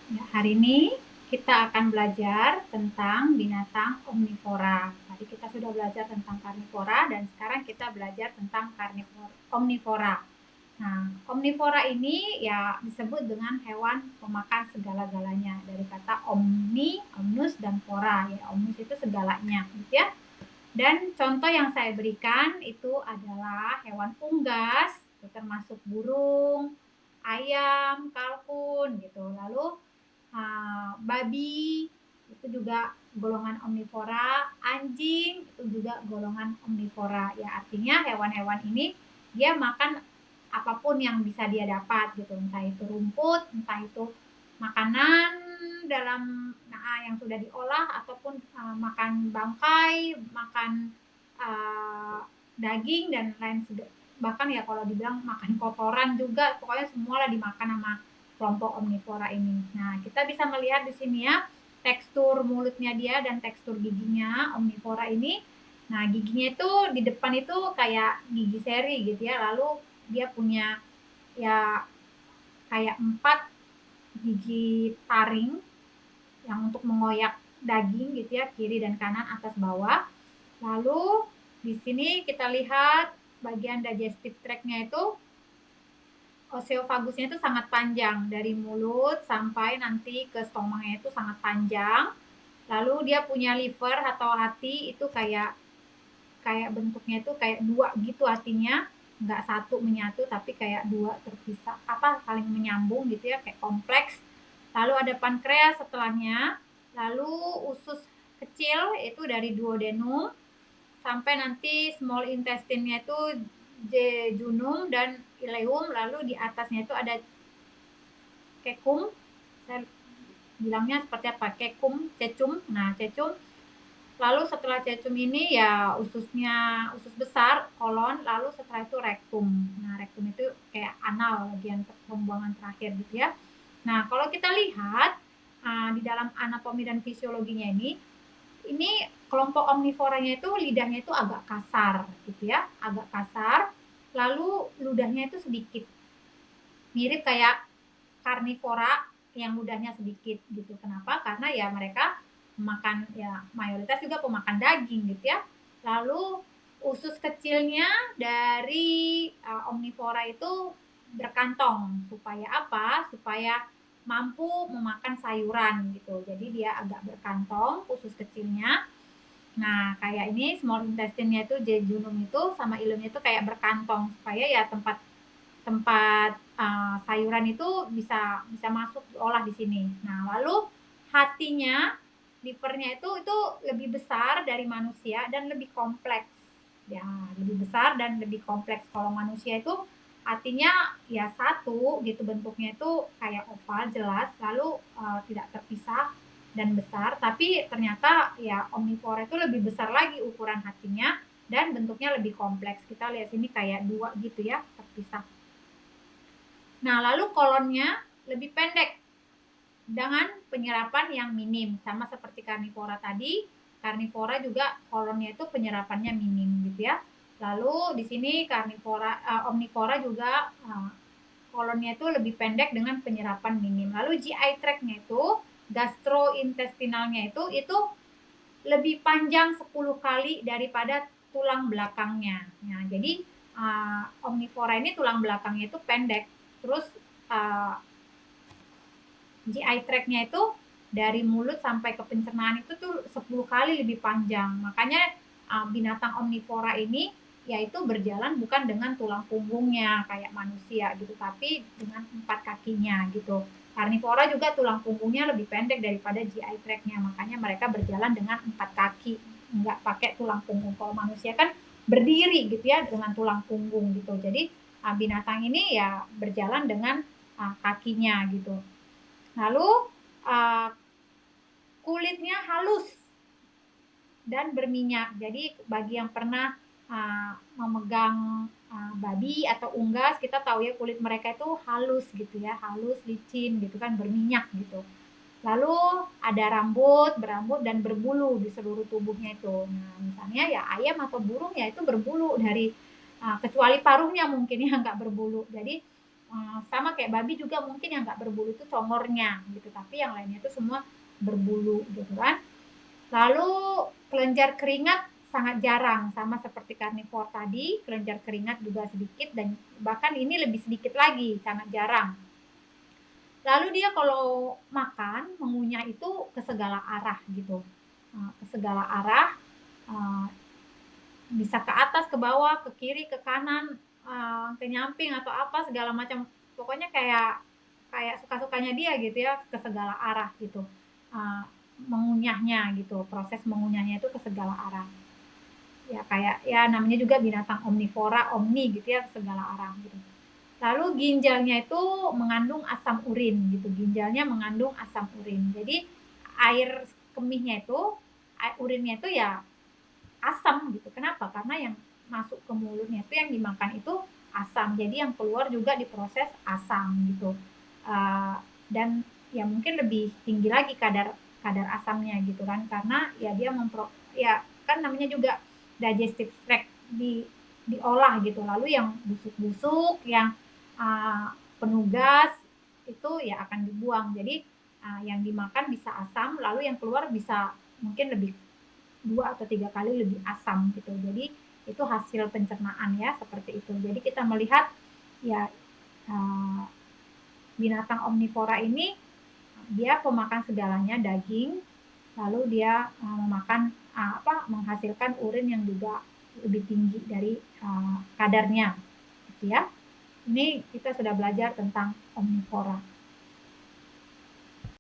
Ya, hari ini kita akan belajar tentang binatang omnivora. Tadi kita sudah belajar tentang karnivora dan sekarang kita belajar tentang omnivora. Nah, omnivora ini ya disebut dengan hewan pemakan segala-galanya dari kata omni, omnus dan fora. Ya, omnus itu segalanya, gitu ya. Dan contoh yang saya berikan itu adalah hewan unggas, termasuk burung, ayam, kalkun gitu. Lalu babi itu juga golongan omnivora, anjing itu juga golongan omnivora. Ya artinya hewan-hewan ini dia makan apapun yang bisa dia dapat gitu, entah itu rumput, entah itu makanan yang sudah diolah ataupun makan bangkai, makan uh, daging dan lain bahkan ya kalau dibilang makan kotoran juga, pokoknya semualah dimakan sama kelompok omnivora ini. Nah, kita bisa melihat di sini ya tekstur mulutnya dia dan tekstur giginya omnivora ini. Nah, giginya itu di depan itu kayak gigi seri gitu ya. Lalu dia punya ya kayak 4 gigi taring yang untuk mengoyak daging gitu ya, kiri dan kanan, atas bawah. Lalu di sini kita lihat bagian digestive tract-nya itu oseofagusnya itu sangat panjang dari mulut sampai nanti ke stomachnya itu sangat panjang. Lalu dia punya liver atau hati itu kayak kayak bentuknya itu kayak dua gitu hatinya, nggak satu menyatu tapi kayak dua terpisah saling menyambung gitu ya, kayak kompleks. Lalu ada pankreas setelahnya, lalu usus kecil itu dari duodenum sampai nanti small intestine-nya itu jejunum dan ileum, lalu di atasnya itu ada kekum, saya bilangnya seperti apa, kekum, cecum. Nah, cecum. Lalu setelah cecum ini ya usus besar, kolon, lalu setelah itu rektum. Nah, rektum itu kayak anal, bagian pembuangan terakhir gitu ya. Nah, kalau kita lihat di dalam anatomi dan fisiologinya ini kelompok omnivoranya itu lidahnya itu agak kasar gitu ya, agak kasar. Lalu ludahnya itu sedikit, mirip kayak karnivora yang ludahnya sedikit gitu. Kenapa? Karena ya mereka makan ya mayoritas juga pemakan daging gitu ya. Lalu usus kecilnya dari omnivora itu berkantong supaya apa? Supaya mampu memakan sayuran gitu. Jadi dia agak berkantong usus kecilnya. Nah, kayak ini small intestine-nya itu jejunum itu sama ileumnya itu kayak berkantong supaya ya tempat tempat sayuran itu bisa bisa masuk diolah di sini. Nah, lalu hatinya, livernya itu lebih besar dari manusia dan lebih kompleks. Ya, lebih besar dan lebih kompleks. Kalau manusia itu hatinya ya satu gitu, bentuknya itu kayak oval jelas, lalu tidak terpisah dan besar. Tapi ternyata ya omnivora itu lebih besar lagi ukuran hatinya dan bentuknya lebih kompleks. Kita lihat sini kayak dua gitu ya, terpisah. Nah, lalu kolonnya lebih pendek dengan penyerapan yang minim, sama seperti karnivora tadi. Karnivora juga kolonnya itu penyerapannya minim gitu ya. Lalu di sini omnivora juga kolonnya itu lebih pendek dengan penyerapan minim. Lalu GI tract-nya itu, gastrointestinalnya itu lebih panjang 10 kali daripada tulang belakangnya. Nah, jadi omnivora ini tulang belakangnya itu pendek. Terus GI tract-nya itu dari mulut sampai ke pencernaan itu tuh 10 kali lebih panjang. Makanya binatang omnivora ini yaitu berjalan bukan dengan tulang punggungnya kayak manusia gitu, tapi dengan 4 kakinya gitu. Karnivora juga tulang punggungnya lebih pendek daripada GI tract-nya, makanya mereka berjalan dengan 4 kaki, nggak pakai tulang punggung. Kalau manusia kan berdiri gitu ya dengan tulang punggung gitu. Jadi binatang ini ya berjalan dengan kakinya gitu. Lalu kulitnya halus dan berminyak. Jadi bagi yang pernah memegang babi atau unggas, kita tahu ya kulit mereka itu halus gitu ya, halus, licin gitu kan, berminyak gitu. Lalu ada rambut, berambut dan berbulu di seluruh tubuhnya itu. Nah, misalnya ya ayam atau burung ya itu berbulu dari kecuali paruhnya mungkin ya nggak berbulu. Jadi sama kayak babi juga mungkin yang nggak berbulu itu congornya gitu, tapi yang lainnya itu semua berbulu gitu kan. Lalu kelenjar keringat sangat jarang, sama seperti karnivor tadi, kelenjar keringat juga sedikit dan bahkan ini lebih sedikit lagi, sangat jarang. Lalu dia kalau makan mengunyah itu ke segala arah gitu, ke segala arah, bisa ke atas, ke bawah, ke kiri, ke kanan, ke nyamping atau apa segala macam. Pokoknya kayak kayak suka-sukanya dia gitu ya, ke segala arah gitu. Mengunyahnya gitu, proses mengunyahnya itu ke segala arah. Ya kayak ya namanya juga binatang omnivora, omni gitu ya, ke segala arah gitu. Lalu ginjalnya itu mengandung asam urin gitu. Ginjalnya mengandung asam urin. Jadi air kemihnya itu, air urinnya itu ya asam gitu. Kenapa? Karena yang masuk ke mulutnya itu yang dimakan itu asam. Jadi yang keluar juga diproses asam gitu. Dan ya mungkin lebih tinggi lagi kadar kadar asamnya gitu kan, karena ya dia ya kan namanya juga digestive tract diolah gitu. Lalu yang busuk-busuk, yang penuh gas itu ya akan dibuang. Jadi yang dimakan bisa asam, lalu yang keluar bisa mungkin lebih 2 atau 3 kali lebih asam gitu. Jadi itu hasil pencernaan ya, seperti itu. Jadi kita melihat ya binatang omnivora ini dia pemakan segalanya, daging, lalu dia memakan menghasilkan urin yang juga lebih tinggi dari kadarnya gitu ya. Ini kita sudah belajar tentang omnivora.